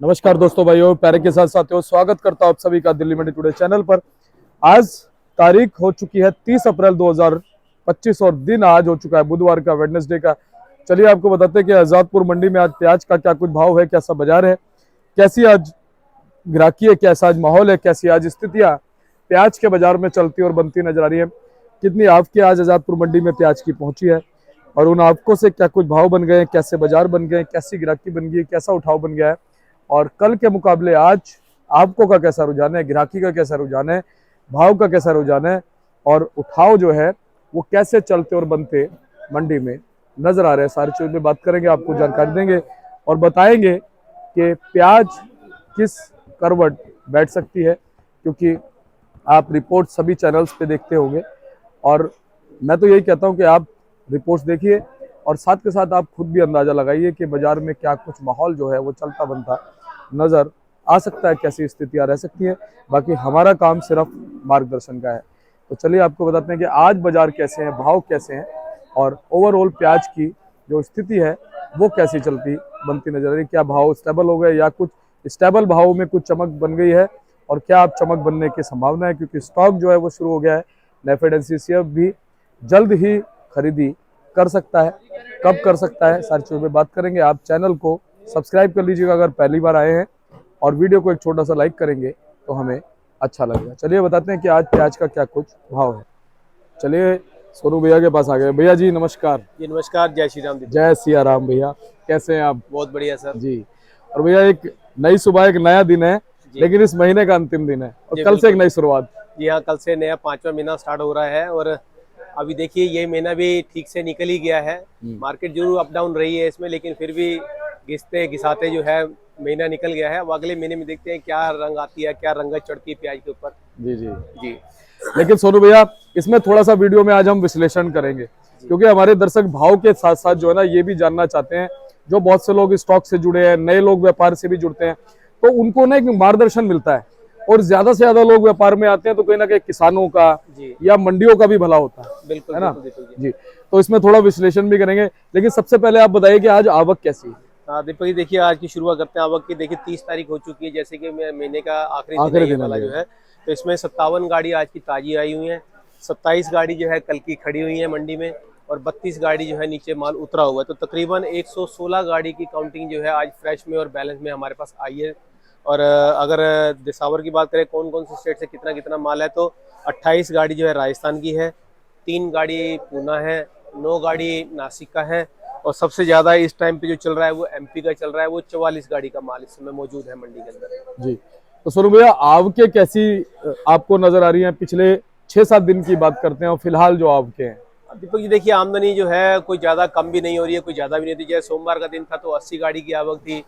नमस्कार दोस्तों, भाइयों, प्यारे के साथ साथियों, स्वागत करता हूं आप सभी का दिल्ली मंडी टुडे चैनल पर। आज तारीख हो चुकी है 30 अप्रैल 2025 और दिन आज हो चुका है बुधवार का, वेडनेसडे का। चलिए आपको बताते हैं कि आजादपुर मंडी में आज प्याज का क्या कुछ भाव है, कैसा बाजार है, कैसी आज ग्राहकी है, कैसा आज माहौल है, कैसी आज स्थितियां प्याज के बाजार में चलती और बनती नजर आ रही है। कितनी आवक आज आजादपुर मंडी में प्याज की पहुंची है और उन आवकों से क्या कुछ भाव बन गए, कैसे बाजार बन गए, कैसी ग्राहकी बन गई, कैसा उठाव बन गया है और कल के मुकाबले आज आवकों का कैसा रुझान है, ग्राहकी का कैसा रुझान है, भाव का कैसा रुझान है और उठाव जो है वो कैसे चलते और बनते मंडी में नजर आ रहे हैं। सारी चीज़ में बात करेंगे, आपको जानकारी देंगे और बताएंगे कि प्याज किस करवट बैठ सकती है, क्योंकि आप रिपोर्ट सभी चैनल्स पे देखते होंगे और मैं तो यही कहता हूं कि आप रिपोर्ट्स देखिए और साथ के साथ आप खुद भी अंदाजा लगाइए कि बाजार में क्या कुछ माहौल जो है वो चलता बनता नजर आ सकता है, कैसी स्थितियां रह सकती हैं। बाकी हमारा काम सिर्फ मार्गदर्शन का है। तो चलिए आपको बताते हैं कि आज बाजार कैसे हैं, भाव कैसे हैं और ओवरऑल प्याज की जो स्थिति है वो कैसी चलती बनती नजर आ रही है। क्या भाव स्टेबल हो गए या कुछ स्टेबल भाव में कुछ चमक बन गई है और क्या आप चमक बनने की संभावना है, क्योंकि स्टॉक जो है वो शुरू हो गया है। नेफेड एनसीसीएफ भी जल्द ही खरीदी कर सकता है, कब कर सकता है, सारी चीज़ों में बात करेंगे। आप चैनल को सब्सक्राइब कर लीजिएगा अगर पहली बार आए हैं और वीडियो को एक छोटा सा लाइक करेंगे तो हमें अच्छा लगेगा। चलिए बताते हैं कि आज प्याज का क्या कुछ भाव है। चलिए सोनू भैया के पास आ गए। भैया जी नमस्कार। जी नमस्कार, जय श्री राम। जय सिया राम। भैया कैसे हैं आप? बहुत बढ़िया सर जी। और भैया एक नई सुबह, एक नया दिन है, लेकिन इस महीने का अंतिम दिन है और कल से एक नई शुरुआत। जी हाँ, कल से नया 5वां महीना स्टार्ट हो रहा है और अभी देखिए ये महीना भी ठीक से निकल ही गया है। मार्केट जरूर अप डाउन रही है इसमें, लेकिन फिर भी घिसते घिसाते जो है महीना निकल गया है। अब अगले महीने में देखते हैं क्या रंग आती है, क्या रंगत चढ़ती है प्याज के ऊपर। जी जी जी। लेकिन सोनू भैया इसमें थोड़ा सा वीडियो में आज हम विश्लेषण करेंगे, क्योंकि हमारे दर्शक भाव के साथ साथ जो है ना ये भी जानना चाहते हैं। जो बहुत से लोग स्टॉक से जुड़े हैं, नए लोग व्यापार से भी जुड़ते हैं, तो उनको ना एक मार्गदर्शन मिलता है और ज्यादा से ज्यादा लोग व्यापार में आते हैं तो कहीं ना कहीं किसानों का या मंडियों का भी भला होता है। बिल्कुल, है ना? बिल्कुल, जी। तो इसमें थोड़ा विश्लेषण भी करेंगे, लेकिन सबसे पहले आप बताइए कि आज आवक कैसी है। हाँ दीपक जी, देखिए आज की शुरुआत करते हैं आवक की। देखिए 30 तारीख हो चुकी है, जैसे कि महीने का आखिरी दिन वाला जो है, तो इसमें 57 गाड़ी आज की ताजी आई हुई है। 27 गाड़ी जो है कल की खड़ी हुई है मंडी में और 32 गाड़ी जो है नीचे माल उतरा हुआ है। तो तकरीबन 116 गाड़ी की काउंटिंग जो है आज फ्रेश में और बैलेंस में हमारे पास आई है। और अगर दिसावर की बात करें कौन कौन से स्टेट से कितना कितना माल है, तो 28 गाड़ी जो है राजस्थान की है, 3 गाड़ी पूना है, 9 गाड़ी नासिक का है और सबसे ज्यादा इस टाइम पे जो चल रहा है वो एमपी का चल रहा है। वो 44 गाड़ी का माल इस समय मौजूद है मंडी के अंदर। जी। तो सोनू भैया आवकें कैसी आपको नजर आ रही हैं? पिछले 6-7 दिन की बात करते हैं और फिलहाल जो आवकें हैं। दीपक जी देखिए, आमदनी जो है कोई ज्यादा कम भी नहीं हो रही है, कोई ज्यादा भी नहीं थी। जैसे सोमवार का दिन था तो 80 गाड़ी की आवक थी,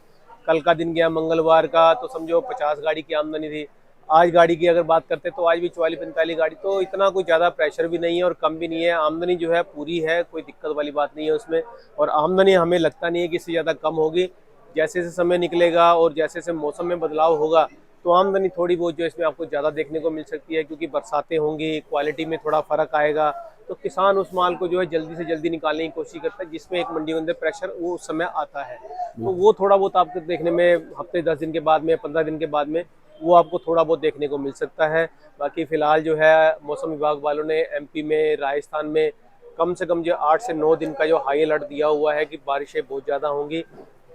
कल का दिन गया मंगलवार का तो समझो 50 गाड़ी की आमदनी थी। आज गाड़ी की अगर बात करते हैं तो आज भी 44-45 गाड़ी, तो इतना कोई ज़्यादा प्रेशर भी नहीं है और कम भी नहीं है। आमदनी जो है पूरी है, कोई दिक्कत वाली बात नहीं है उसमें। और आमदनी हमें लगता नहीं है कि इससे ज़्यादा कम होगी। जैसे जैसे समय निकलेगा और जैसे जैसे मौसम में बदलाव होगा तो आमदनी थोड़ी बहुत जो इसमें आपको ज़्यादा देखने को मिल सकती है, क्योंकि बरसातें होंगी, क्वालिटी में थोड़ा फ़र्क आएगा। तो किसान उस माल को जो है जल्दी से जल्दी निकालने की कोशिश करता है, जिसमें एक मंडी के अंदर प्रेशर वो उस समय आता है। तो वो थोड़ा बहुत आपको देखने में हफ्ते 10 दिन के बाद में, 15 दिन के बाद में वो आपको थोड़ा बहुत देखने को मिल सकता है। बाकी फिलहाल जो है मौसम विभाग वालों ने एमपी में, राजस्थान में कम से कम जो 8 से 9 दिन का जो हाई अलर्ट दिया हुआ है कि बारिशें बहुत ज़्यादा होंगी,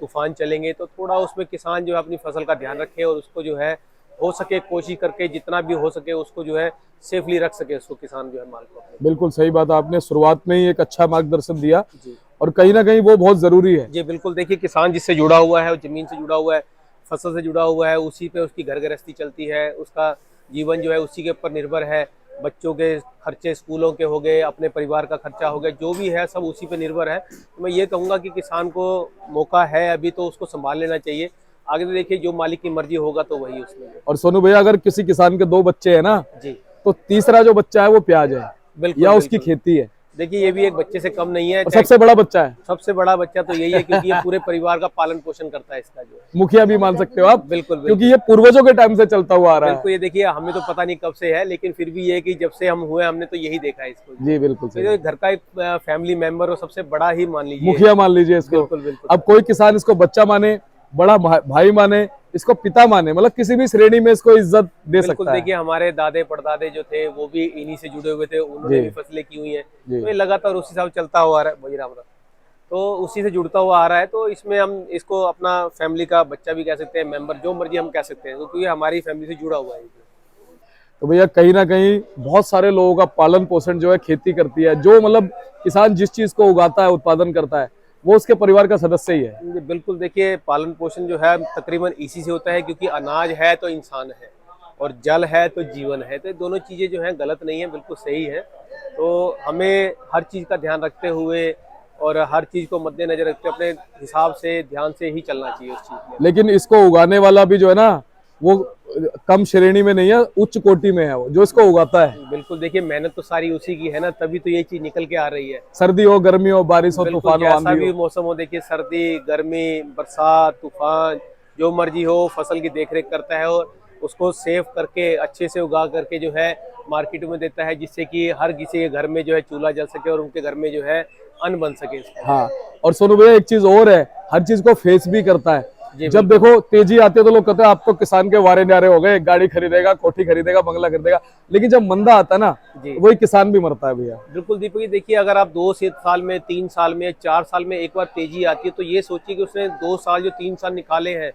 तूफान चलेंगे। तो थोड़ा उसमें किसान जो है अपनी फसल का ध्यान रखे और उसको जो है हो सके कोशिश करके जितना भी हो सके उसको जो है सेफली रख सके उसको, किसान जो है माल को। बिल्कुल सही बात, आपने शुरुआत में ही एक अच्छा मार्गदर्शन दिया और कहीं ना कहीं वो बहुत जरूरी है। जी बिल्कुल, देखिए किसान जिससे जुड़ा हुआ है, जमीन से जुड़ा हुआ है, फसल से जुड़ा हुआ है, उसी पे उसकी घर गृहस्थी चलती है, उसका जीवन जो है उसी के ऊपर निर्भर है। बच्चों के खर्चे स्कूलों के हो गए, अपने परिवार का खर्चा हो गया, जो भी है सब उसी पे निर्भर है। तो मैं ये कहूँगा कि किसान को मौका है अभी, तो उसको संभाल लेना चाहिए। आगे तो देखिए जो मालिक की मर्जी होगा तो वही उसमें। और सोनू भैया अगर किसी किसान के 2 बच्चे हैं ना जी, तो तीसरा जो बच्चा है वो प्याज है बिल्कुल, या उसकी खेती है। देखिए ये भी एक बच्चे से कम नहीं है। और सबसे बड़ा बच्चा है, सबसे बड़ा बच्चा तो यही है, क्योंकि ये पूरे परिवार का पालन पोषण करता है इसका जो है। मुखिया भी मान सकते हो आप। बिल्कुल, क्योंकि ये पूर्वजों के टाइम से चलता हुआ आ रहा है। बिल्कुल, ये देखिए हमें तो पता नहीं कब से है, लेकिन फिर भी ये कि जब से हम हुए हमने तो यही देखा है इसको। जी बिल्कुल सही। तो घर का एक फैमिली मेंबर और सबसे बड़ा ही मान लीजिए, मुखिया मान लीजिए इसको। बिल्कुल बिल्कुल। अब कोई किसान इसको बच्चा माने, बड़ा भाई माने इसको पिता माने, मतलब किसी भी श्रेणी में इसको इज्जत दे बिल्कुल सकता है। देखिए, हमारे दादे परदादे जो थे वो भी इन्हीं से जुड़े हुए थे, उन्होंने जी भी फसलें की हुई हैं, जी तो ये लगातार उसी हिसाब से चलता हुआ आ रहा है। वही राम राम। तो उसी से जुड़ता हुआ आ रहा है, तो इसमें हम इसको अपना फैमिली का बच्चा भी कह सकते हैं, मेंबर जो मर्जी हम कह सकते हैं, क्योंकि ये हमारी फैमिली से जुड़ा हुआ है। तो भैया कहीं ना कहीं बहुत सारे लोगों का पालन पोषण जो है खेती करती है, जो मतलब किसान जिस चीज को उगाता है, उत्पादन करता है, वो उसके परिवार का सदस्य ही है। जी, बिल्कुल देखिए, पालन पोषण जो है तकरीबन इसी से होता है, क्योंकि अनाज है तो इंसान है और जल है तो जीवन है, तो ये दोनों चीजें जो हैं गलत नहीं है, बिल्कुल सही है। तो हमें हर चीज का ध्यान रखते हुए और हर चीज को मद्देनजर रखते अपने हिसाब से ध्यान से ही चलना चाहिए उस चीज में। लेकिन इसको उगाने वाला भी जो है ना, वो कम श्रेणी में नहीं है, उच्च कोटि में है वो जो इसको उगाता है। बिल्कुल देखिए, मेहनत तो सारी उसी की है ना, तभी तो ये चीज निकल के आ रही है। सर्दी हो, गर्मी हो, बारिश हो, बिल्कुल, तूफान हो, जैसा आंधी भी हो। मौसम हो, देखिए सर्दी गर्मी बरसात तूफान जो मर्जी हो, फसल की देखरेख करता है और उसको सेव करके अच्छे से उगा करके जो है मार्केट में देता है, जिससे कि हर किसी के घर में जो है चूल्हा जल सके और उनके घर में जो है अन्न बन सके इसका। हाँ, और सोनू भैया एक चीज और है, हर चीज को फेस भी करता है। जी जब देखो तेजी आती है तो लोग कहते हैं आप तो किसान के वारे न्यारे हो गए, गाड़ी खरीदेगा, कोठी खरीदेगा, बंगला खरीदेगा, लेकिन जब मंदा आता है ना, जी वही किसान भी मरता है भैया। बिल्कुल दीपक जी, देखिए अगर आप 2 साल में 3 साल में 4 साल में एक बार तेजी आती है, तो ये सोचिए कि उसने 2 साल जो 3 साल निकाले हैं,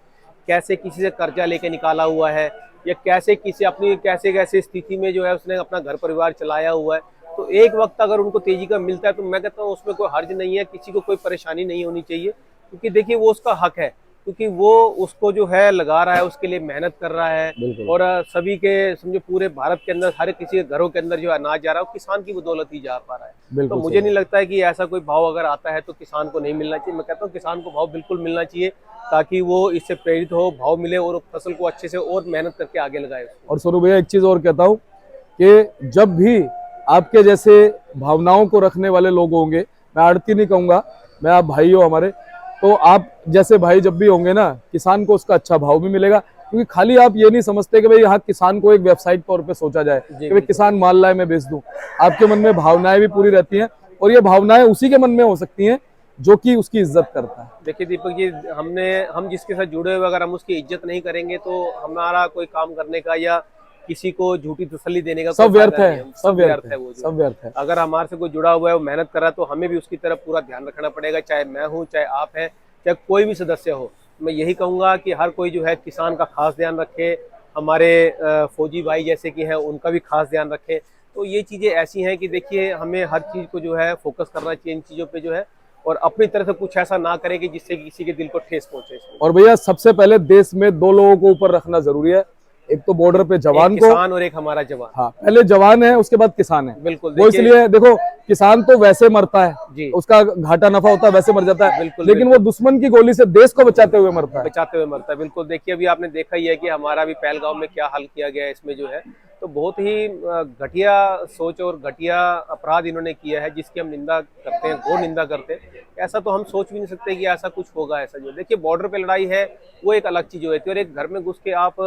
कैसे किसी से कर्जा लेके निकाला हुआ है, या कैसे किसी अपनी कैसे कैसे स्थिति में जो है उसने अपना घर परिवार चलाया हुआ है। तो एक वक्त अगर उनको तेजी का मिलता है, तो मैं कहता हूँ उसमें कोई हर्ज नहीं है, किसी को कोई परेशानी नहीं होनी चाहिए, क्योंकि देखिए वो उसका हक है, क्योंकि वो उसको जो है लगा रहा है, उसके लिए मेहनत कर रहा है। बिल्कुल। और सभी के समझो पूरे भारत के अंदर हर किसी के घरों के अंदर जो अनाज जा रहा है वो किसान की बदौलत ही जा पा रहा है। तो बिल्कुल मुझे सही नहीं लगता है कि ऐसा कोई भाव अगर आता है तो किसान को नहीं मिलना चाहिए। मैं कहता हूँ किसान को भाव बिल्कुल मिलना चाहिए, ताकि वो इससे प्रेरित हो, भाव मिले और फसल को अच्छे से और मेहनत करके आगे लगाए उसको। और सोनू भैया एक चीज और कहता हूँ कि जब भी आपके जैसे भावनाओं को रखने वाले लोग होंगे, मैं आड़ती नहीं कहूंगा, मैं आप भाई हो हमारे, तो आप जैसे भाई जब भी होंगे ना, किसान को उसका अच्छा भाव भी मिलेगा। क्योंकि खाली आप ये नहीं समझते कि भाई यहाँ किसान को एक व्यवसायिक तौर पे सोचा जाए कि भाई किसान माल लाए मैं बेच दूं। आपके मन में भावनाएं भी पूरी रहती हैं, और ये भावनाएं उसी के मन में हो सकती हैं जो कि उसकी इज्जत करता है। देखिए दीपक जी, हम जिसके साथ जुड़े हुए अगर हम उसकी इज्जत नहीं करेंगे, तो हमारा कोई काम करने का या किसी को झूठी तसल्ली देने का सब कोई व्यर्थ फायदा है, नहीं है। सब व्यर्थ है, वो जो सब व्यर्थ है। अगर हमारे से कोई जुड़ा हुआ है, वो मेहनत कर रहा है, तो हमें भी उसकी तरफ पूरा ध्यान रखना पड़ेगा, चाहे मैं हूँ, चाहे आप हैं, चाहे कोई भी सदस्य हो। मैं यही कहूंगा कि हर कोई जो है किसान का खास ध्यान रखे, हमारे फौजी भाई जैसे कि हैं उनका भी खास ध्यान रखे। तो ये चीज़ें ऐसी हैं कि देखिए हमें हर चीज़ को जो है फोकस करना चाहिए इन चीज़ों पे जो है, और अपनी तरफ से कुछ ऐसा ना करें कि जिससे किसी के दिल को ठेस पहुंचे इसमें। और भैया सबसे पहले देश में दो लोगों को ऊपर रखना जरूरी है, एक तो बॉर्डर पे जवान एक को, किसान और एक हमारा जवान। हाँ पहले जवान है उसके बाद किसान है। बिल्कुल वो इसलिए देखो, किसान तो वैसे मरता है, जी उसका घाटा नफा होता है, वैसे मर जाता है, बिल्कुल, लेकिन वो दुश्मन की गोली से देश को बचाते हुए मरता है। बचाते हुए मरता है। बिल्कुल देखिए, अभी आपने देखा ही है कि हमारा भी पहलगांव में क्या हाल किया गया है, इसमें जो है तो बहुत ही घटिया सोच और घटिया अपराध इन्होंने किया है, जिसकी हम निंदा करते हैं, घोर निंदा करते हैं। ऐसा तो हम सोच भी नहीं सकते कि ऐसा कुछ होगा। ऐसा जो देखिए बॉर्डर पे लड़ाई है वो एक अलग चीज होती है, और एक घर में घुस के आप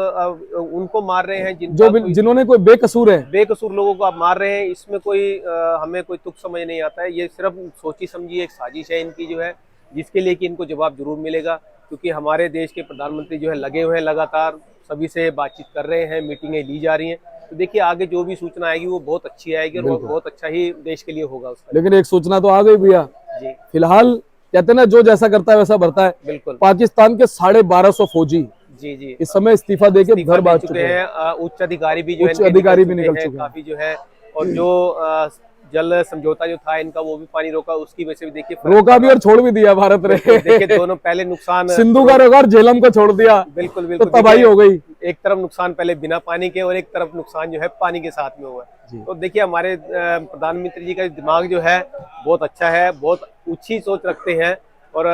उनको मार रहे हैं जिन्होंने कोई बेकसूर है, बेकसूर लोगों को आप मार रहे हैं। इसमें कोई हमें कोई तुक समझ नहीं आता है। ये सिर्फ सोची समझी एक साजिश है इनकी जो है, जिसके लिए कि इनको जवाब जरूर मिलेगा, क्योंकि हमारे देश के प्रधानमंत्री जो है लगे हुए हैं, लगातार सभी से बातचीत कर रहे हैं, मीटिंगें ली जा रही हैं। तो देखिए आगे जो भी सूचना आएगी वो बहुत अच्छी आएगी और वो बहुत अच्छा ही देश के लिए होगा उसका। लेकिन एक सूचना तो आ गई भैया जी फिलहाल, कहते हैं ना जो जैसा करता है वैसा भरता है। बिल्कुल। पाकिस्तान के 1250 फौजी जी जी इस समय इस्तीफा देके घर भाग चुके हैं। उच्च अधिकारी भी जो है उच्च अधिकारी भी निकल चुके हैं काफी जो है, और जो जल समझौता जो था इनका वो भी पानी रोका, उसकी वजह से भी देखिए रोका भी और छोड़ भी दिया भारत ने। देखिए दोनों पहले नुकसान सिंधु का रोका और झेलम को छोड़ दिया, बिल्कुल तो बिल्कुल तबाही हो गई। एक तरफ नुकसान पहले बिना पानी के और एक तरफ नुकसान जो है पानी के साथ में हुआ है। तो देखिए हमारे प्रधानमंत्री जी का दिमाग जो है बहुत अच्छा है, बहुत ऊंची सोच रखते हैं, और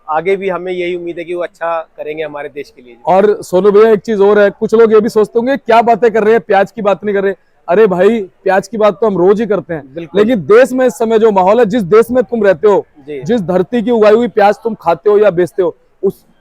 आगे भी हमें यही उम्मीद है कि वो अच्छा करेंगे हमारे देश के लिए। और सोनू भैया एक चीज और है, कुछ लोग ये भी सोचते होंगे क्या बातें कर रहे हैं, प्याज की बात नहीं कर रहे। अरे भाई प्याज की बात तो हम रोज ही करते हैं, लेकिन देश में इस समय जो माहौल है, जिस देश में तुम रहते हो, जिस धरती की उगाई हुई प्याज तुम खाते हो या बेचते हो,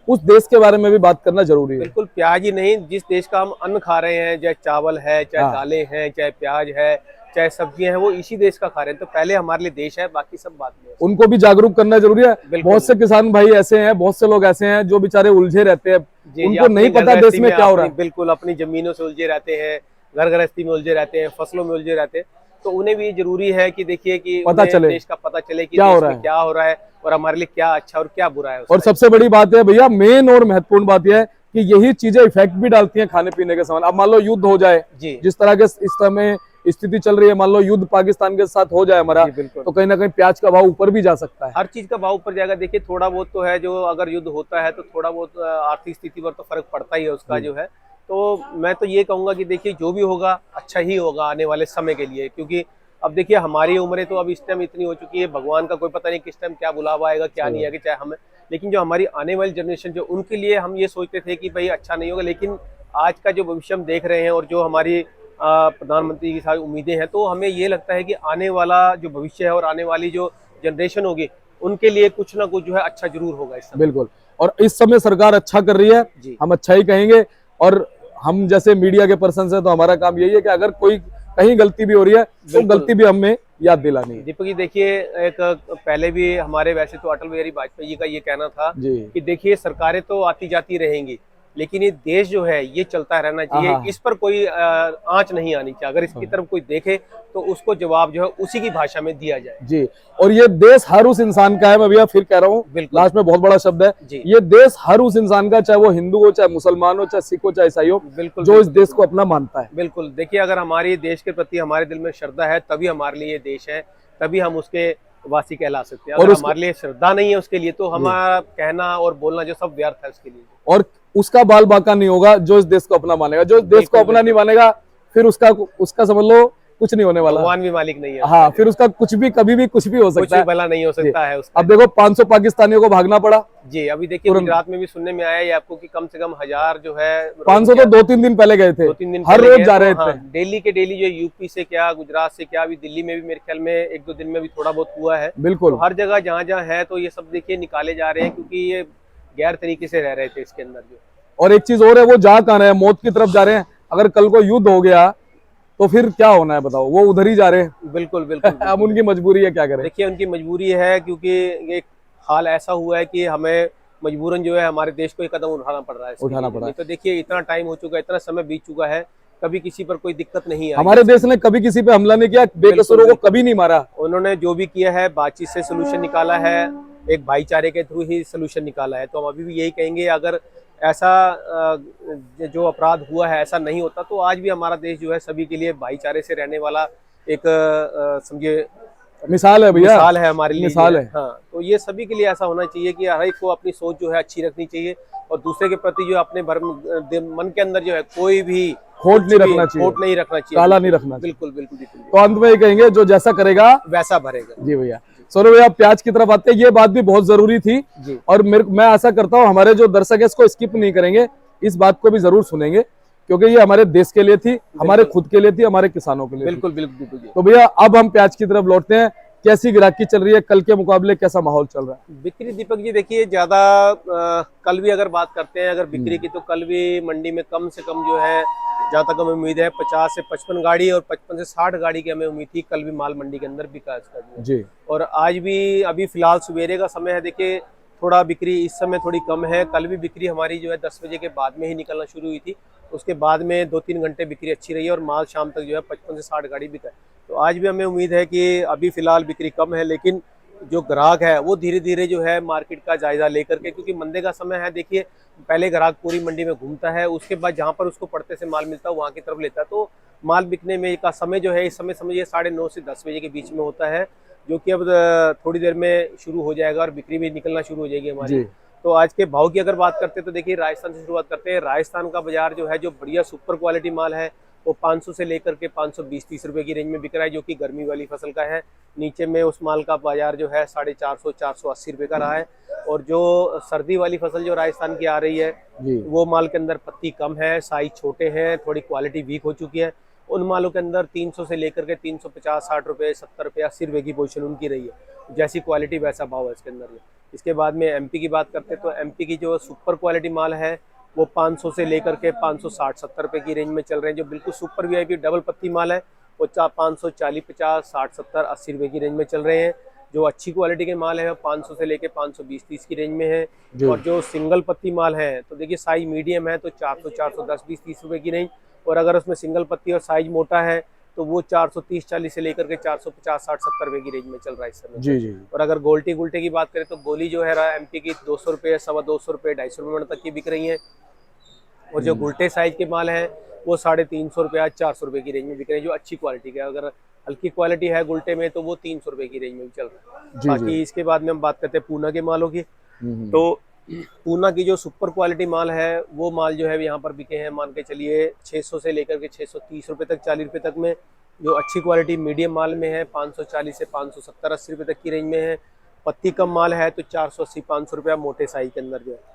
उस देश के बारे में भी बात करना जरूरी है। बिल्कुल, प्याज ही नहीं, जिस देश का हम अन्न खा रहे हैं, चाहे चावल है, चाहे दालें हैं, चाहे प्याज है, चाहे सब्जियां हैं, वो इसी देश का खा रहे हैं। तो पहले हमारे लिए देश है, बाकी सब बाद में है। उनको भी जागरूक करना जरूरी है। बिल्कुल। बहुत से किसान भाई ऐसे हैं, बहुत से लोग ऐसे हैं जो बेचारे उलझे रहते हैं, जी, उनको नहीं पता देश में क्या हो रहा है। बिल्कुल अपनी जमीनों से उलझे रहते हैं, घर गृहस्थी में उलझे रहते हैं, फसलों में उलझे रहते हैं। तो उन्हें भी जरूरी है कि देखिए कि पता उन्हें चले देश का पता चले कि क्या हो देश रहा में है, क्या हो रहा है और हमारे लिए क्या अच्छा और क्या बुरा है और उसका। सबसे बड़ी बात है भैया, मेन और महत्वपूर्ण बात यह है कि यही चीजें इफेक्ट भी डालती हैं खाने पीने के सामान। अब मान लो युद्ध हो जाए, जी जिस तरह के इस समय स्थिति चल रही है, मान लो युद्ध पाकिस्तान के साथ हो जाए हमारा, जी बिल्कुल। तो कहीं ना कहीं प्याज का भाव ऊपर भी जा सकता है। हर चीज का भाव ऊपर जाएगा। देखिए थोड़ा बहुत तो है, जो अगर युद्ध होता है तो थोड़ा बहुत आर्थिक स्थिति पर तो फर्क पड़ता ही है उसका जो है। तो मैं तो ये कहूंगा कि देखिए जो भी होगा अच्छा ही होगा आने वाले समय के लिए, क्योंकि अब देखिए हमारी उम्रें तो अब इस टाइम इतनी हो चुकी है, भगवान का कोई पता नहीं किस टाइम क्या बुलावा आएगा क्या नहीं आएगा, चाहे हमें। लेकिन जो हमारी आने वाली जनरेशन जो उनके लिए हम ये सोचते थे कि भाई अच्छा नहीं होगा, लेकिन आज का जो भविष्य हम देख रहे हैं और जो हमारी प्रधानमंत्री की सारी उम्मीदें हैं, तो हमें ये लगता है कि आने वाला जो भविष्य है और आने वाली जो जनरेशन होगी उनके लिए कुछ ना कुछ जो है अच्छा जरूर होगा इस समय। बिल्कुल, और इस समय सरकार अच्छा कर रही है, जी हम अच्छा ही कहेंगे। और हम जैसे मीडिया के पर्सन है तो हमारा काम यही है कि अगर कोई कहीं गलती भी हो रही है तो बिल्कुल। गलती भी हमें याद दिलानी है। दीपक जी देखिए, एक पहले भी हमारे वैसे तो अटल बिहारी वाजपेयी जी का ये कहना था जी कि देखिए सरकारें तो आती जाती रहेंगी, लेकिन ये देश जो है ये चलता रहना चाहिए, हाँ। इस पर कोई आंच नहीं आनी चाहिए। अगर इसकी तरफ कोई देखे तो उसको जवाब जो है उसी की भाषा में दिया जाए। जी, और ये देश हर उस इंसान का है। मैं भैया फिर कह रहा हूँ, बिल्कुल। लास्ट में बहुत बड़ा शब्द है, जी ये देश हर उस इंसान का, चाहे वो हिंदू हो, चाहे मुसलमान हो, चाहे सिख हो, चाहे ईसाई हो, बिल्कुल जो इस बिल्कुल देश को अपना मानता है। बिल्कुल। देखिए अगर हमारे देश के प्रति हमारे दिल में श्रद्धा है तभी हमारे लिए ये देश है, तभी हम उसके वासी कहला सकते हैं। और अगर उसको हमारे लिए श्रद्धा नहीं है उसके लिए तो हमारा कहना और बोलना जो सब व्यर्थ है उसके लिए। और उसका बाल बाका नहीं होगा जो इस देश को अपना मानेगा। जो इस देश को बिल्कुल, अपना नहीं मानेगा, फिर उसका उसका समझ लो कुछ नहीं होने वाला। भगवान भी मालिक नहीं है हाँ, फिर उसका कुछ भी कभी भी कुछ भी हो कुछ सकता भी है। भला नहीं हो जी। सकता है उसका। अब देखो 500 पाकिस्तानियों को भागना पड़ा। जी अभी देखिए गुजरात में भी सुनने में आया है आपको कि कम से कम 1000 जो है 500 तो 2-3 दिन पहले गए थे, 2-3 दिन हर पहले रोज गए जा तो रहे हाँ, थे। डेली के डेली जो यूपी से क्या गुजरात से क्या अभी दिल्ली में भी मेरे ख्याल में 1-2 दिन में भी थोड़ा बहुत हुआ है। बिल्कुल। तो हर जगह जहाँ जहाँ है तो ये सब देखिए निकाले जा रहे हैं, क्योंकि ये गैर तरीके से रह रहे थे इसके अंदर जो। और एक चीज और है, वो जा कहाँ रहे हैं, मौत की तरफ जा रहे हैं। अगर कल को युद्ध हो गया तो फिर क्या होना है बताओ, वो उधर ही जा रहे हैं। बिल्कुल बिल्कुल अब उनकी मजबूरी है, क्या करें। देखिए उनकी मजबूरी है, क्योंकि ये हाल ऐसा हुआ है कि हमें मजबूरन जो है हमारे देश को एक कदम उठाना पड़ रहा है इसके उठाना लिए। पड़ा नहीं तो देखिए इतना टाइम हो चुका है, इतना समय बीत चुका है, कभी किसी पर कोई दिक्कत नहीं आई। हमारे देश ने कभी किसी पे हमला नहीं किया, बेकसूरों को कभी नहीं मारा। उन्होंने जो भी किया है बातचीत से सोल्यूशन निकाला है, एक भाईचारे के थ्रू ही सोल्यूशन निकाला है। तो हम अभी भी यही कहेंगे, अगर ऐसा जो अपराध हुआ है ऐसा नहीं होता तो आज भी हमारा देश जो है सभी के लिए भाईचारे से रहने वाला एक समझिए मिसाल है भैया, मिसाल है हमारे लिए। मिसाल है। हाँ, तो ये सभी के लिए ऐसा होना चाहिए कि हर एक को अपनी सोच जो है अच्छी रखनी चाहिए और दूसरे के प्रति जो अपने मन के अंदर जो है कोई भी खोट नहीं रखना चाहिए, खोट नहीं रखना चाहिए, काला नहीं रखना चाहिए। बिल्कुल बिल्कुल बिल्कुल। तो अंत में ये कहेंगे, जो जैसा करेगा वैसा भरेगा। जी भैया। सोनू भैया, प्याज की तरफ आते हैं, ये बात भी बहुत जरूरी थी जी और मैं आशा करता हूँ हमारे जो दर्शक है इसको स्किप नहीं करेंगे, इस बात को भी जरूर सुनेंगे, क्योंकि ये हमारे देश के लिए थी, हमारे खुद के लिए थी, हमारे किसानों के लिए। बिल्कुल बिल्कुल बिल्कुल। तो भैया अब हम प्याज की तरफ लौटते हैं, कैसी ग्राहकी चल रही है, कल के मुकाबले कैसा माहौल चल रहा है। बिक्री दीपक जी देखिए ज्यादा कल भी अगर बात करते हैं अगर बिक्री की, तो कल भी मंडी में कम से कम जो है, जहाँ तक हमें उम्मीद है 50 से 55 गाड़ी और 55 से 60 गाड़ी की हमें उम्मीद थी। कल भी माल मंडी के अंदर बिका इसका जो है। जी। और आज भी अभी फिलहाल सवेरे का समय है, देखिए थोड़ा बिक्री इस समय थोड़ी कम है। कल भी बिक्री हमारी जो है 10 बजे के बाद में ही निकलना शुरू हुई थी, उसके बाद में 2-3 घंटे बिक्री अच्छी रही है और माल शाम तक जो है 55 से 60 गाड़ी बिका है। तो आज भी हमें उम्मीद है कि अभी फिलहाल बिक्री कम है, लेकिन जो ग्राहक है वो धीरे धीरे जो है मार्केट का जायजा लेकर के, क्योंकि मंदे का समय है, देखिए पहले ग्राहक पूरी मंडी में घूमता है, उसके बाद जहाँ पर उसको पड़ते से माल मिलता है वहाँ की तरफ लेता है। तो माल बिकने में का समय जो है इस समय समझिए 9:30 से 10 बजे के बीच में होता है, जो कि अब थोड़ी देर में शुरू हो जाएगा और बिक्री भी निकलना शुरू हो जाएगी हमारी। तो आज के भाव की अगर बात करते हैं तो देखिए राजस्थान से शुरुआत करते हैं। राजस्थान का बाजार जो है, जो बढ़िया सुपर क्वालिटी माल है, वो 500 से लेकर के 520-30 रुपए की रेंज में बिक रहा है, जो कि गर्मी वाली फसल का है। नीचे में उस माल का बाजार जो है 450-480 रुपए का रहा है। और जो सर्दी वाली फसल जो राजस्थान की आ रही है वो माल के अंदर पत्ती कम है, साइज छोटे हैं, थोड़ी क्वालिटी वीक हो चुकी है। उन मालों के अंदर 300 से लेकर के 350-60 रुपए, 70 रुपए, 80 रुपए की पोजीशन उनकी रही है। जैसी क्वालिटी वैसा भाव है इसके अंदर। इसके बाद में एमपी की बात करते हैं तो एमपी की जो सुपर क्वालिटी माल है वो 500 से लेकर के 560-70 रुपए की रेंज में चल रहे हैं। जो बिल्कुल सुपर वीआईपी डबल पत्ती माल है वो 540, 50, 60, 70, 80 रुपए की रेंज में चल रहे हैं। जो अच्छी क्वालिटी के माल है 500 से लेके 520, 30 की रेंज में है। जी और जो सिंगल पत्ती माल है तो देखिए साइज मीडियम है तो 400, 410, 20, 30 रुपए की रेंज। और अगर उसमें सिंगल पत्ती और साइज मोटा है तो वो 430, 40 से लेकर के 450, 60, 70 रुपए की रेंज में चल रहा है इस समय जी पे। जी और अगर गोल्टी गुल्टे की बात करें तो गोली जो है एमपी की 200 रुपये, 225 रुपये, 250 रुपये तक की बिक रही है। और जो गुल्टे साइज के माल हैं वो 350 रुपया, 400 रुपये की रेंज में बिक रहे हैं, जो अच्छी क्वालिटी के। अगर हल्की क्वालिटी है गुल्टे में तो वो 300 रुपये की रेंज में भी चल रहा है। जी जी। बाकी इसके बाद में हम बात करते हैं पूना के मालों की। हम्म। तो पूना की जो सुपर क्वालिटी माल है वो माल जो है यहाँ पर बिके हैं, मान के चलिए 600 से लेकर के 630 रुपये तक, 40 रुपये तक में। जो अच्छी क्वालिटी मीडियम माल में है 540 से 570, 80 रुपये तक की रेंज में है। पत्ती कम माल है तो 480, 500 रुपया मोटे साइज के अंदर जो है।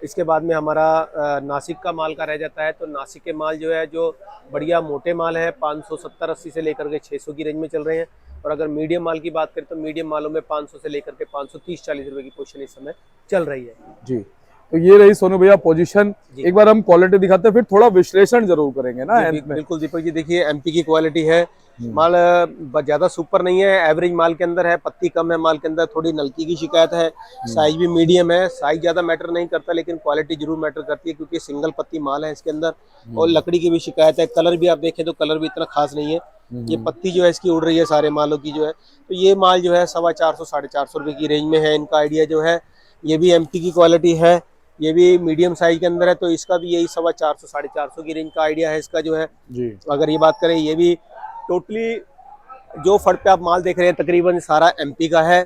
इसके बाद में हमारा नासिक का माल का रह जाता है। तो नासिक के माल जो है, जो बढ़िया मोटे माल है 570, 80 से लेकर के 600 की रेंज में चल रहे हैं। और अगर मीडियम माल की बात करें तो मीडियम मालों में 500 से लेकर के 530, 40 रुपए की पोजीशन इस समय चल रही है। जी, तो ये रही सोनू भैया पोजीशन। जी। एक बार हम क्वालिटी दिखाते हैं, फिर थोड़ा विश्लेषण जरूर करेंगे ना जी, एंड में। बिल्कुल दीपक जी, देखिए एमपी की क्वालिटी है। हम्म। माल ज्यादा सुपर नहीं है, एवरेज माल के अंदर है। पत्ती कम है माल के अंदर, थोड़ी नलकी की शिकायत है। साइज भी मीडियम है। साइज ज्यादा मैटर नहीं करता लेकिन क्वालिटी जरूर मैटर करती है क्योंकि सिंगल पत्ती माल है इसके अंदर। और लकड़ी की भी शिकायत है। कलर भी आप देखें तो कलर भी इतना खास नहीं है। ये पत्ती जो है इसकी उड़ रही है सारे मालों की जो है। तो ये माल जो है 450, 450 रुपए की रेंज में है। इनका आइडिया जो है ये भी एमपी की क्वालिटी है। ये भी मीडियम साइज के अंदर है तो इसका भी यही 450, 450 की रेंज का आइडिया है इसका जो है। जी अगर ये बात करें, ये भी टोटली जो फट पे आप माल देख रहे हैं तकरीबन सारा एमपी का है।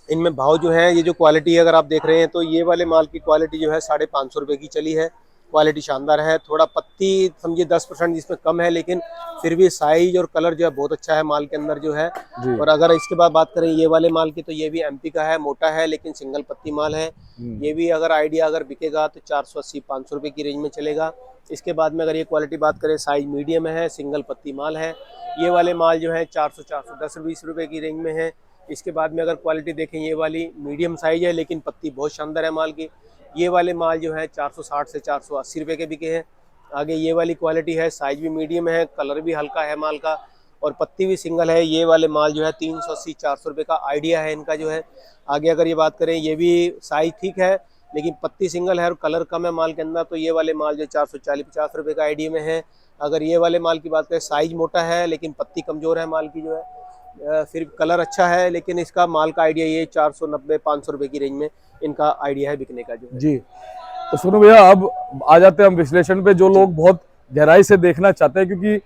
इनमें भाव जो है, ये जो क्वालिटी है अगर आप देख रहे हैं तो ये वाले माल की क्वालिटी जो है 550 रुपये की चली है। क्वालिटी शानदार है। थोड़ा पत्ती समझिए 10% जिसमें कम है लेकिन फिर भी साइज और कलर जो है बहुत अच्छा है माल के अंदर जो है। जी। और अगर इसके बाद बात करें ये वाले माल की तो ये भी एमपी का है, मोटा है लेकिन सिंगल पत्ती माल है। ये भी अगर आइडिया अगर बिकेगा तो 480, 500 रुपये की रेंज में चलेगा। इसके बाद में अगर ये क्वालिटी बात करें, साइज मीडियम है, सिंगल पत्ती माल है। ये वाले माल जो है 400, 410, 20 रुपये की रेंज में है। इसके बाद में अगर क्वालिटी देखें, ये वाली मीडियम साइज है लेकिन पत्ती बहुत शानदार है माल की। ये वाले माल जो है 460 से 480 रुपये के बिके हैं। आगे ये वाली क्वालिटी है, साइज भी मीडियम है, कलर भी हल्का है माल का और पत्ती भी सिंगल है। ये वाले माल जो है 380, 400 रुपये का आइडिया है इनका जो है। आगे अगर ये बात करें, ये भी साइज ठीक है लेकिन पत्ती सिंगल है और कलर कम है माल के अंदर। तो ये वाले माल जो 440, 50 रुपये का आइडिया में है। अगर ये वाले माल की बात करें, साइज मोटा है लेकिन पत्ती कमज़ोर है माल की जो है। फिर कलर अच्छा है लेकिन इसका माल का आइडिया ये 490, 500 रुपये की रेंज में इनका आइडिया है बिकने का जो है। जी, तो सुनो भैया, अब आ जाते हैं हम विश्लेषण पे। जो लोग बहुत गहराई से देखना चाहते हैं, क्योंकि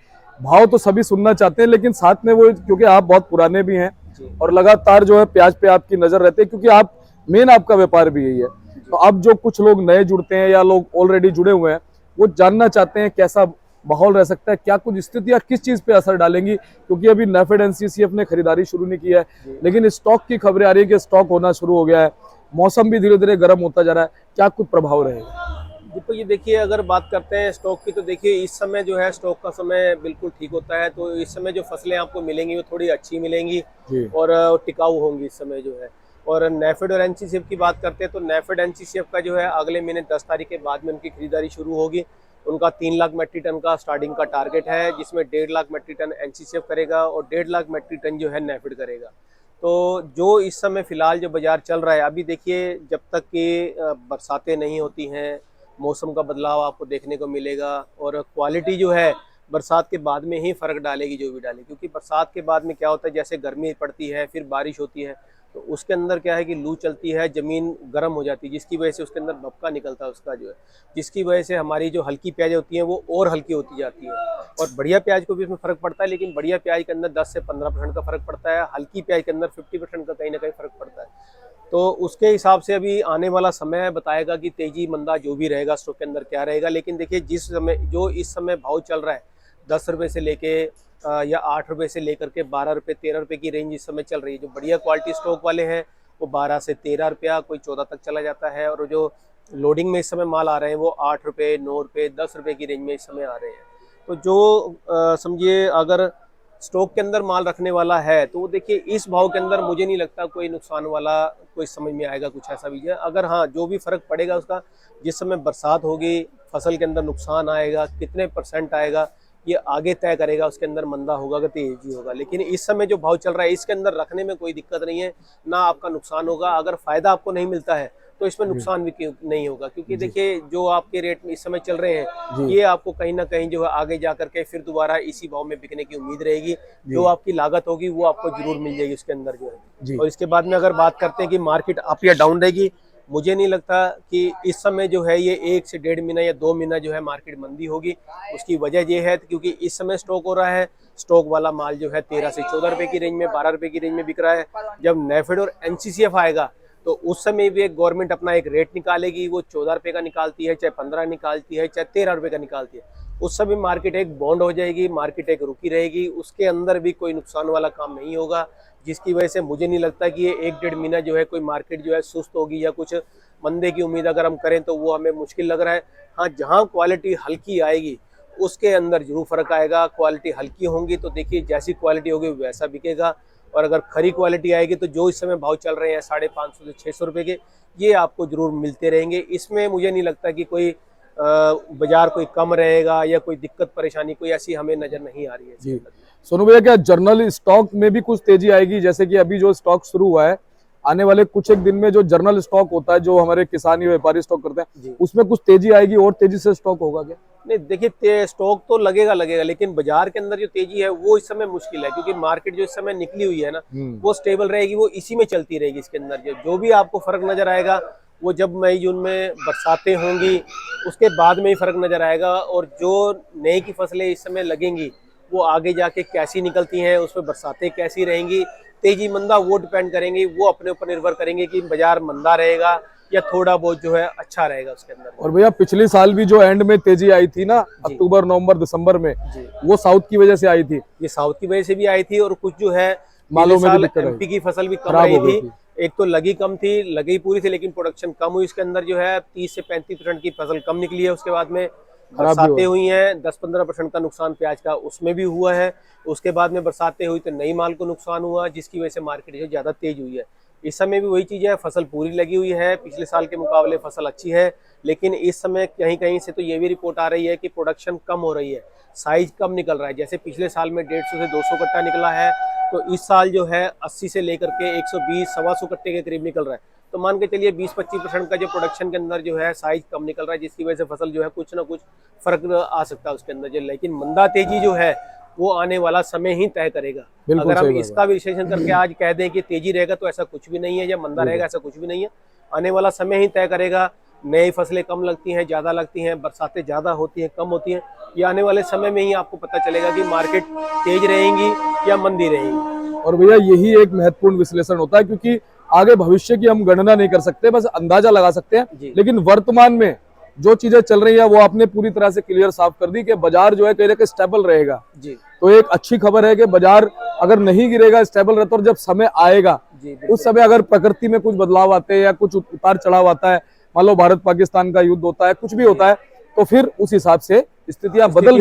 भाव तो सभी सुनना चाहते हैं लेकिन साथ में वो, क्योंकि आप बहुत पुराने भी हैं और लगातार जो है प्याज पे आपकी नजर रहती है, क्योंकि आप मेन आपका व्यापार भी यही है। तो अब जो कुछ लोग नए जुड़ते हैं या लोग ऑलरेडी जुड़े हुए हैं, वो जानना चाहते हैं कैसा माहौल रह सकता है, क्या कुछ स्थितियां किस चीज पे असर डालेंगी, क्योंकि अभी नेफेड एनसीसीएफ ने खरीदारी शुरू नहीं किया है लेकिन स्टॉक की खबरें आ रही है कि स्टॉक होना शुरू हो गया है। मौसम भी धीरे धीरे गर्म होता जा रहा है, क्या कुछ प्रभाव रहेगा? दीपक ये देखिए, अगर बात करते हैं स्टॉक की तो देखिए इस समय जो है स्टॉक का समय बिल्कुल ठीक होता है। तो इस समय जो फसलें आपको मिलेंगी वो थोड़ी अच्छी मिलेंगी और टिकाऊ होंगी इस समय जो है। और नेफेड और एनसीसीएफ की बात करते हैं तो नेफेड एनसीसीएफ का जो है अगले महीने 10 तारीख के बाद में उनकी खरीदारी शुरू होगी। उनका 3 लाख मेट्रिक टन का स्टार्टिंग का टारगेट है, जिसमें 1.5 लाख मेट्रिक टन एनसीसीएफ करेगा और 1.5 लाख मेट्रिक टन जो है नेफेड करेगा। तो जो इस समय फिलहाल जो बाजार चल रहा है, अभी देखिए जब तक कि बरसातें नहीं होती हैं, मौसम का बदलाव आपको देखने को मिलेगा और क्वालिटी जो है बरसात के बाद में ही फ़र्क डालेगी जो भी डालेगी। क्योंकि बरसात के बाद में क्या होता है, जैसे गर्मी पड़ती है फिर बारिश होती है तो उसके अंदर क्या है कि लू चलती है, ज़मीन गर्म हो जाती है जिसकी वजह से उसके अंदर भपका निकलता है उसका जो है, जिसकी वजह से हमारी जो हल्की प्याज होती हैं वो और हल्की होती जाती है। और बढ़िया प्याज को भी इसमें फ़र्क पड़ता है लेकिन बढ़िया प्याज के अंदर 10 से 15% का फ़र्क पड़ता है, हल्की प्याज के अंदर 50% का कहीं ना कहीं फ़र्क पड़ता है। तो उसके हिसाब से अभी आने वाला समय बताएगा कि तेजी मंदा जो भी रहेगा स्टॉक के अंदर क्या रहेगा। लेकिन देखिए जिस समय जो इस समय भाव चल रहा है 10 रुपये से लेके या 8 रुपये से लेकर के 12 रुपये 13 रुपये की रेंज इस समय चल रही है। जो बढ़िया क्वालिटी स्टॉक वाले हैं वो 12 से 13 रुपया, कोई 14 तक चला जाता है। और जो लोडिंग में इस समय माल आ रहे हैं वो 8 रुपये, 9 रुपये, 10 रुपये की रेंज में इस समय आ रहे हैं। तो जो समझिए अगर स्टॉक के अंदर माल रखने वाला है तो वो देखिए इस भाव के अंदर मुझे नहीं लगता कोई नुकसान वाला कोई समझ में आएगा कुछ ऐसा भी है। अगर हाँ जो भी फ़र्क पड़ेगा उसका, जिस समय बरसात होगी फसल के अंदर नुकसान आएगा, कितने % आएगा ये आगे तय करेगा उसके अंदर मंदा होगा कि तेजी होगा। लेकिन इस समय जो भाव चल रहा है इसके अंदर रखने में कोई दिक्कत नहीं है, ना आपका नुकसान होगा। अगर फायदा आपको नहीं मिलता है तो इसमें नुकसान भी नहीं होगा, क्योंकि देखिए जो आपके रेट में इस समय चल रहे हैं ये आपको कहीं ना कहीं जो है आगे जा करके फिर दोबारा इसी भाव में बिकने की उम्मीद रहेगी। जो आपकी लागत होगी वो आपको जरूर मिल जाएगी उसके अंदर जो है। और इसके बाद में अगर बात करते हैं कि मार्केट अप या डाउन रहेगी, मुझे नहीं लगता कि इस समय जो है ये 1 से 1.5 महीना या 2 महीना जो है मार्केट मंदी होगी। उसकी वजह ये है क्योंकि इस समय स्टॉक हो रहा है, स्टॉक वाला माल जो है 13 से 14 रुपए की रेंज में, 12 रुपए की रेंज में बिक रहा है। जब नेफेड और एनसीसीएफ आएगा तो उस समय भी एक गवर्नमेंट अपना एक रेट निकालेगी, वो 14 रुपए का निकालती है, चाहे 15 निकालती है, चाहे 13 रुपए का निकालती है। उस समय मार्केट एक बॉन्ड हो जाएगी, मार्केट एक रुकी रहेगी, उसके अंदर भी कोई नुकसान वाला काम नहीं होगा। जिसकी वजह से मुझे नहीं लगता कि ये 1-1.5 महीना जो है कोई मार्केट जो है सुस्त होगी या कुछ मंदे की उम्मीद अगर हम करें तो वो हमें मुश्किल लग रहा है। हाँ, जहाँ क्वालिटी हल्की आएगी उसके अंदर जरूर फर्क आएगा। क्वालिटी हल्की होंगी तो देखिए जैसी क्वालिटी होगी वैसा बिकेगा, और अगर खरी क्वालिटी आएगी तो जो इस समय भाव चल रहे हैं 550 से 600 रुपए के, ये आपको जरूर मिलते रहेंगे। इसमें मुझे नहीं लगता कि कोई बाजार कोई कम रहेगा या कोई दिक्कत परेशानी कोई ऐसी हमें नजर नहीं आ रही है जी। सोनू भैया, क्या जर्नल स्टॉक में भी कुछ तेजी आएगी? जैसे कि अभी जो स्टॉक शुरू हुआ है, आने वाले कुछ एक दिन में जो जर्नल स्टॉक होता है, जो हमारे किसानी व्यापारी स्टॉक करते हैं, उसमें कुछ तेजी आएगी और तेजी से स्टॉक होगा क्या? नहीं, देखिए स्टॉक तो लगेगा, लेकिन बाजार के अंदर जो तेजी है वो इस समय मुश्किल है, क्योंकि मार्केट जो इस समय निकली हुई है ना वो स्टेबल रहेगी, वो इसी में चलती रहेगी। इसके अंदर जो भी आपको फर्क नजर आएगा वो जब मई जून में बरसातें होंगी उसके बाद में ही फर्क नजर आएगा। और जो नए की फसलें इस समय लगेंगी वो आगे जाके कैसी निकलती हैं, उसमें बरसातें कैसी रहेंगी, तेजी मंदा वो डिपेंड करेंगे, वो अपने ऊपर निर्भर करेंगे कि बाजार मंदा रहेगा या थोड़ा बहुत जो है अच्छा रहेगा उसके अंदर। और भैया पिछले साल भी जो एंड में तेजी आई थी ना, अक्टूबर नवंबर दिसंबर में, वो साउथ की वजह से आई थी। ये साउथ की वजह से भी आई थी, और कुछ जो है मालों में भी एमपी की फसल भी कम रही थी। एक तो लगी कम थी, लगी पूरी थी लेकिन प्रोडक्शन कम हुई। इसके अंदर जो है 30 से 35% की फसल कम निकली है। उसके बाद में बरसातें हुई हैं, 10-15% का नुकसान प्याज का उसमें भी हुआ है। उसके बाद में बरसातें हुई तो नई माल को नुकसान हुआ, जिसकी वजह से मार्केट जो ज्यादा तेज हुई है। इस समय भी वही चीज है, फसल पूरी लगी हुई है, पिछले साल के मुकाबले फसल अच्छी है, लेकिन इस समय कहीं कहीं से तो ये भी रिपोर्ट आ रही है कि प्रोडक्शन कम हो रही है, साइज कम निकल रहा है। जैसे पिछले साल में 150 से 200 कट्टा निकला है, तो इस साल जो है 80 से लेकर के 120 125 कट्टे के करीब निकल रहा है। तो मान के चलिए 20-25% का जो प्रोडक्शन के अंदर जो है साइज कम निकल रहा है, जिसकी वजह से फसल जो है कुछ ना कुछ फर्क आ सकता है उसके अंदर जो। लेकिन मंदा तेजी जो है वो आने वाला समय ही तय करेगा। अगर हम इसका विश्लेषण करके आज कह दें कि तेजी रहेगा तो ऐसा कुछ भी नहीं है, या मंदा रहेगा ऐसा कुछ भी नहीं है। आने वाला समय ही तय करेगा। नई फसलें कम लगती हैं, ज्यादा लगती हैं, बरसातें ज्यादा होती हैं, कम होती हैं, ये आने वाले समय में ही आपको पता चलेगा कि मार्केट तेज रहेंगी या मंदी रहेगी। और भैया यही एक महत्वपूर्ण विश्लेषण होता है, क्योंकि आगे भविष्य की हम गणना नहीं कर सकते, बस अंदाजा लगा सकते हैं। लेकिन वर्तमान में जो चीजें चल रही है वो आपने पूरी तरह से क्लियर साफ कर दी कि बाजार जो है कहीं ना कहीं स्टेबल रहेगा। जी। तो एक अच्छी खबर है कि बाजार अगर नहीं गिरेगा, स्टेबल रहता, और जब समय आएगा उस समय अगर प्रकृति में कुछ बदलाव आते हैं या कुछ उतार चढ़ाव आता है, मान लो भारत पाकिस्तान का युद्ध होता है, कुछ भी होता है, तो फिर उस हिसाब से स्थितियां बदल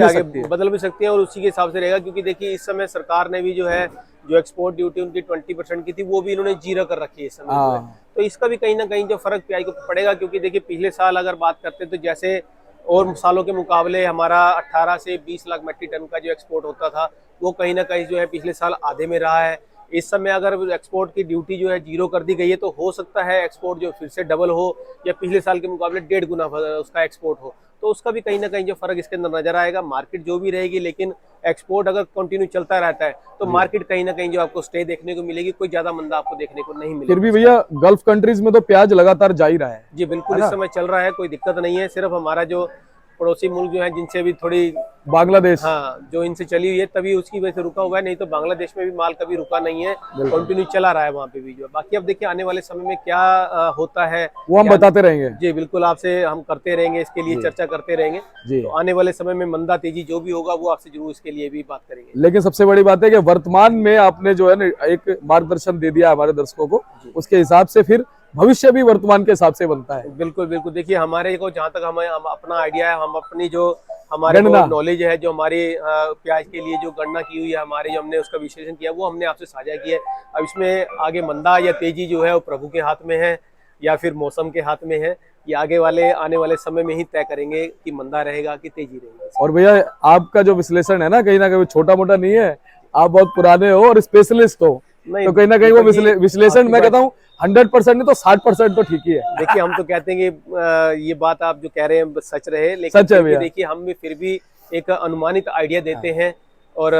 भी सकती हैं और उसी के हिसाब से रहेगा। क्योंकि देखिए इस समय सरकार ने भी जो है जो एक्सपोर्ट ड्यूटी उनकी 20% की थी वो भी इन्होंने जीरो कर रखी है इस समय। तो इसका भी कहीं ना कहीं जो फर्क प्याज को पड़ेगा। क्योंकि देखिए पिछले साल अगर बात करते तो जैसे और सालों के मुकाबले हमारा 18 से 20 लाख मेट्रिक टन का जो एक्सपोर्ट होता था वो कहीं ना कहीं जो है पिछले साल आधे में रहा है। इस समय अगर एक्सपोर्ट की ड्यूटी जो है जीरो कर दी गई है तो हो सकता है एक्सपोर्ट जो फिर से डबल हो या पिछले साल के मुकाबले 1.5 गुना उसका एक्सपोर्ट हो। तो उसका भी कहीं ना कहीं जो फर्क इसके अंदर नजर आएगा। मार्केट जो भी रहेगी, लेकिन एक्सपोर्ट अगर कंटिन्यू चलता रहता है तो मार्केट कहीं ना कहीं जो आपको स्टे देखने को मिलेगी, कोई ज्यादा मंदा आपको देखने को नहीं मिलेगा। फिर भी भैया गल्फ कंट्रीज में तो प्याज लगातार जा ही रहा है। जी बिल्कुल, इस समय चल रहा है, कोई दिक्कत नहीं है। सिर्फ हमारा जो पड़ोसी मुल्क जो है जिनसे भी थोड़ी बांग्लादेश, हाँ, जो इनसे चली हुई है तभी उसकी वजह से रुका हुआ है, नहीं तो बांग्लादेश में भी माल कभी रुका नहीं है, कंटिन्यू चला रहा है वहाँ पे भी जो। बाकी अब देखिए आने वाले समय में क्या होता है वो हम बताते रहेंगे। जी बिल्कुल, आपसे हम करते रहेंगे, इसके लिए चर्चा करते रहेंगे। तो आने वाले समय में मंदा तेजी जो भी होगा वो आपसे जरूर इसके लिए भी बात करेंगे। लेकिन सबसे बड़ी बात है कि वर्तमान में आपने जो है ना एक मार्गदर्शन दे दिया हमारे दर्शकों को, उसके हिसाब से फिर भविष्य भी वर्तमान के हिसाब से बनता है। बिल्कुल बिल्कुल, देखिए हमारे को जहाँ तक हम अपना आइडिया है, हम अपनी जो हमारे नॉलेज है, जो हमारी प्याज के लिए जो गणना की हुई है हमारे, जो हमने उसका विश्लेषण किया वो हमने आपसे साझा किया है। अब इसमें आगे मंदा या तेजी जो है वो प्रभु के हाथ में है या फिर मौसम के हाथ में है। ये आने वाले समय में ही तय करेंगे कि मंदा रहेगा कि तेजी रहेगी। और भैया आपका जो विश्लेषण है ना कहीं छोटा मोटा नहीं है, आप बहुत पुराने हो और स्पेशलिस्ट हो, नहीं तो कहीं ना कहीं वो विश्लेषण मैं कहता हूँ 100% नहीं तो 60% तो ठीक ही है। देखिए हम तो कहते हैं कि ये बात आप जो कह रहे हैं सच रहे, लेकिन सच है भैया। देखिए हम भी फिर भी एक अनुमानित आइडिया देते हैं और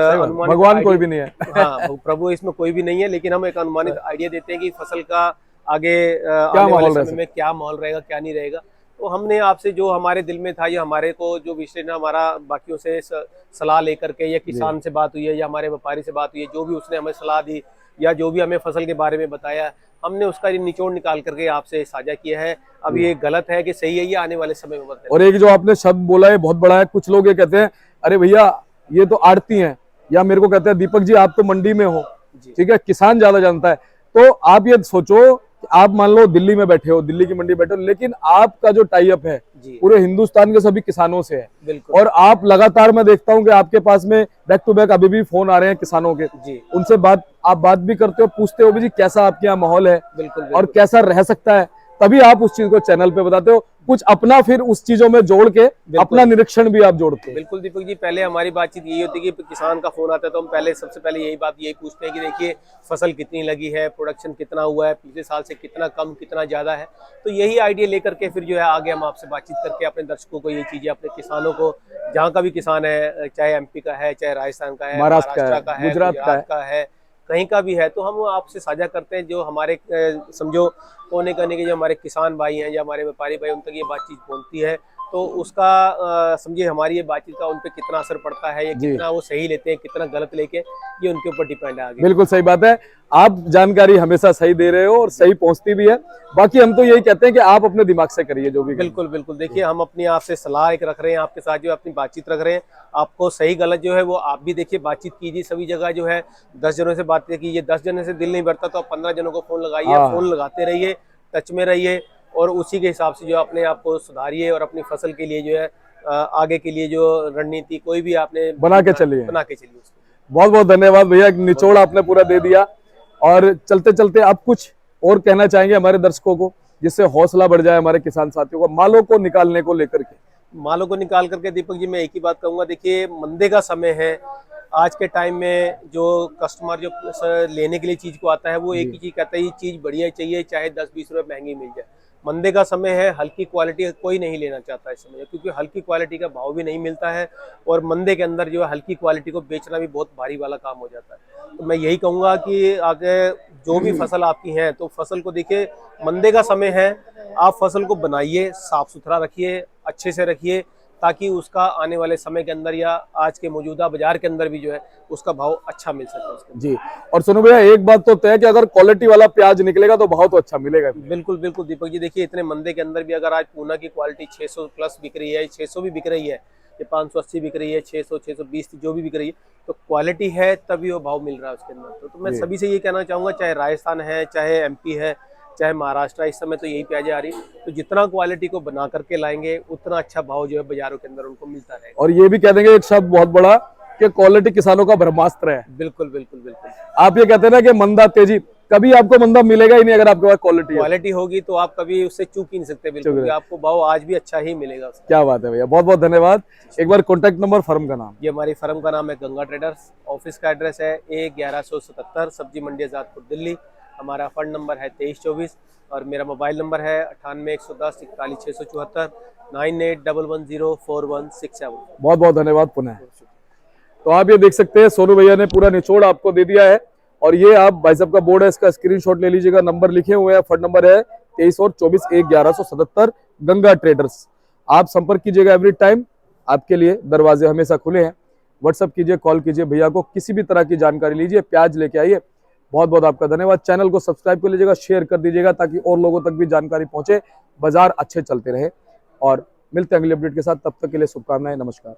भगवान कोई भी नहीं है। हाँ प्रभु इसमें कोई भी नहीं है, लेकिन हम एक अनुमानित आइडिया देते हैं कि फसल का आगे क्या आने वाले माहौल समय में क्या माहौल रहेगा क्या नहीं रहेगा। तो हमने आपसे जो हमारे दिल में था या हमारे को जो विषय ना हमारा बाकियों से सलाह लेकर के या किसान से बात हुई है या हमारे व्यापारी से बात हुई है, जो भी उसने हमें सलाह दी या जो भी हमें फसल के बारे में बताया, हमने उसका निचोड़ निकाल करके आपसे साझा किया है। अब ये गलत है कि सही है, ये आने वाले समय में बताया। और एक जो आपने शब्द बोला है बहुत बड़ा है। कुछ लोग ये कहते हैं अरे भैया ये तो आड़ती हैं, या मेरे को कहते हैं दीपक जी आप तो मंडी में हो, ठीक है, किसान ज्यादा जानता है। तो आप ये सोचो कि आप मान लो दिल्ली में बैठे हो, दिल्ली की मंडी बैठे हो, लेकिन आपका जो टाई अप है पूरे हिंदुस्तान के सभी किसानों से है। और आप लगातार, मैं देखता हूं कि आपके पास में बैक टू बैक अभी भी फोन आ रहे हैं किसानों के, उनसे आप बात भी करते हो, पूछते हो भी जी कैसा आपके यहाँ माहौल है और कैसा रह सकता है, तभी आप उस चीज को चैनल पे बताते हो। कुछ अपना फिर उस चीजों में जोड़ के अपना निरीक्षण भी आप जोड़ते हो। बिल्कुल दीपक जी, पहले हमारी बातचीत यही होती है कि किसान का फोन आता है तो हम सबसे पहले यही पूछते हैं कि देखिए फसल कितनी लगी है, प्रोडक्शन कितना हुआ है, पिछले साल से कितना कम कितना ज्यादा है। तो यही आइडिया लेकर के फिर जो है आगे हम आपसे बातचीत करके अपने दर्शकों को ये चीजें, अपने किसानों को, जहाँ का भी किसान है, चाहे MP का है, चाहे राजस्थान का है, महाराष्ट्र का है, गुजरात का है, कहीं का भी है, तो हम आपसे साझा करते हैं। जो हमारे समझो कोने कोने के जो हमारे किसान भाई हैं या हमारे व्यापारी भाई, उन तक ये बातचीत पहुंचती है, तो उसका समझिए हमारी ये बातचीत का उन पे कितना असर पड़ता है, ये कितना वो सही लेते हैं, कितना गलत लेके, ये उनके ऊपर डिपेंड है आगे। बिल्कुल सही बात है, आप जानकारी हमेशा सही दे रहे हो और सही पहुंचती भी है। बाकी हम तो यही कहते हैं कि आप अपने दिमाग से करिए जो भी। बिल्कुल बिल्कुल, देखिए हम अपनी आपसे सलाह एक रख रहे हैं, आपके साथ जो अपनी बातचीत रख रहे हैं। आपको सही गलत जो है वो आप भी देखिए, बातचीत कीजिए सभी जगह, जो है 10 जनों से बात कीजिए। 10 जनों से दिल नहीं भरता तो आप 15 जनों को फोन लगाइए, फोन लगाते रहिए, टच में रहिए और उसी के हिसाब से जो अपने आप को सुधारिए और अपनी फसल के लिए जो है आगे के लिए जो रणनीति कोई भी आपने बना के चलिए। बहुत बहुत धन्यवाद भैया, निचोड़ आपने पूरा दे दिया। और चलते चलते आप कुछ और कहना चाहेंगे हमारे दर्शकों को, जिससे हौसला बढ़ जाए हमारे किसान साथियों को मालों को निकालने को लेकर के? मालों को निकाल करके दीपक जी मैं एक ही बात कहूंगा, देखिए मंदे का समय है। आज के टाइम में जो कस्टमर जो लेने के लिए चीज को आता है वो एक ही चीज कहता है, ये चीज बढ़िया चाहिए, चाहे 10-20 रुपए महंगी मिल जाए। मंदे का समय है, हल्की क्वालिटी कोई नहीं लेना चाहता इस समय, क्योंकि हल्की क्वालिटी का भाव भी नहीं मिलता है और मंदे के अंदर जो है हल्की क्वालिटी को बेचना भी बहुत भारी वाला काम हो जाता है। तो मैं यही कहूंगा कि आगे जो भी फसल आपकी है, तो फसल को देखिए, मंदे का समय है, आप फसल को बनाइए, साफ सुथरा रखिए, अच्छे से रखिए, ताकि उसका आने वाले समय के अंदर या आज के मौजूदा बाजार के अंदर भी जो है उसका भाव अच्छा मिल सके जी। और सुनो भैया, एक बात तो तय है कि अगर क्वालिटी वाला प्याज निकलेगा तो भाव तो अच्छा मिलेगा। बिल्कुल बिल्कुल दीपक जी, देखिए इतने मंदे के अंदर भी अगर आज पूना की क्वालिटी 600 प्लस बिक रही है, 600 भी बिक रही है, ये 580 बिक रही है, 600 620 जो भी बिक रही है, तो क्वालिटी है तभी वो भाव मिल रहा है उसके अंदर। तो मैं सभी से ये कहना चाहूंगा, चाहे राजस्थान है, चाहे MP है, चाहे महाराष्ट्र, इस समय तो यही प्याजें आ रही, तो जितना क्वालिटी को बना करके लाएंगे उतना अच्छा भाव जो है बाजारों के अंदर उनको मिलता रहेगा। और ये भी कह देंगे एक शब्द बहुत बड़ा कि क्वालिटी किसानों का ब्रह्मास्त्र है। बिल्कुल बिल्कुल बिल्कुल, आप ये कहते हैं ना कि मंदा तेजी, कभी आपको मंदा मिलेगा ही नहीं अगर आपके पास क्वालिटी होगी, तो आप कभी उससे चूक ही नहीं सकते। बिल्कुल, आपको भाव आज भी अच्छा ही मिलेगा। क्या बात है भैया, बहुत बहुत धन्यवाद। एक बार कॉन्टेक्ट नंबर, फर्म का नाम? ये हमारी फर्म का नाम है गंगा ट्रेडर्स, ऑफिस का एड्रेस है A1177 सब्जी मंडी आजादपुर दिल्ली। हमारा फंड नंबर है 2324 और मेरा मोबाइल नंबर है 98 110 41 674 9811041667। बहुत बहुत धन्यवाद पुनः। तो आप ये देख सकते हैं सोनू भैया ने पूरा निचोड़ आपको दे दिया है। और ये आप भाई साहब का बोर्ड है, इसका स्क्रीनशॉट ले लीजिएगा, नंबर लिखे हुए हैं, फंड नंबर है 23 और 24 1177 गंगा ट्रेडर्स। आप संपर्क कीजिएगा एवरी टाइम, आपके लिए दरवाजे हमेशा खुले हैं। व्हाट्सअप कीजिए, कॉल कीजिए, भैया को किसी भी तरह की जानकारी लीजिए, प्याज लेके आइए। बहुत बहुत आपका धन्यवाद। चैनल को सब्सक्राइब कर लीजिएगा, शेयर कर दीजिएगा ताकि और लोगों तक भी जानकारी पहुंचे, बाजार अच्छे चलते रहे। और मिलते हैं अगले अपडेट के साथ, तब तक के लिए शुभकामनाएं, नमस्कार।